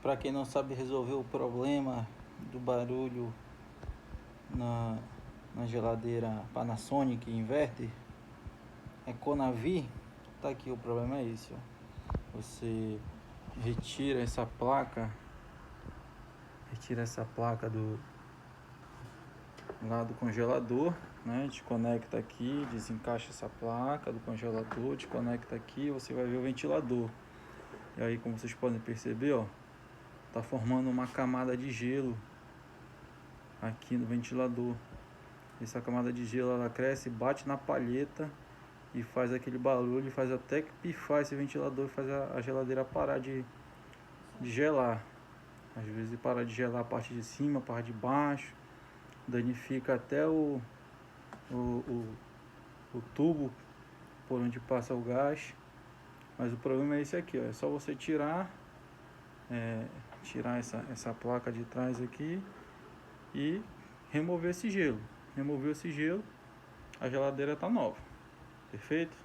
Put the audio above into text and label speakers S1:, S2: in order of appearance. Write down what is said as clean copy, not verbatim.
S1: Para quem não sabe resolver o problema do barulho na geladeira Panasonic Inverter Econavi, tá aqui, o problema é esse, ó. Você retira essa placa do lá do congelador, né? Desconecta aqui, desencaixa essa placa do congelador, desconecta aqui, você vai ver o ventilador. E aí, como vocês podem perceber, ó, tá formando uma camada de gelo aqui no ventilador. Essa camada de gelo, ela cresce, bate na palheta e faz aquele barulho, faz até que pifar esse ventilador, faz a geladeira parar de gelar. Às vezes parar de gelar a parte de cima, a parte de baixo, danifica até o tubo por onde passa o gás. Mas o problema é esse aqui, ó. É só você tirar essa placa de trás aqui e remover esse gelo. Removeu esse gelo, a geladeira está nova. Perfeito?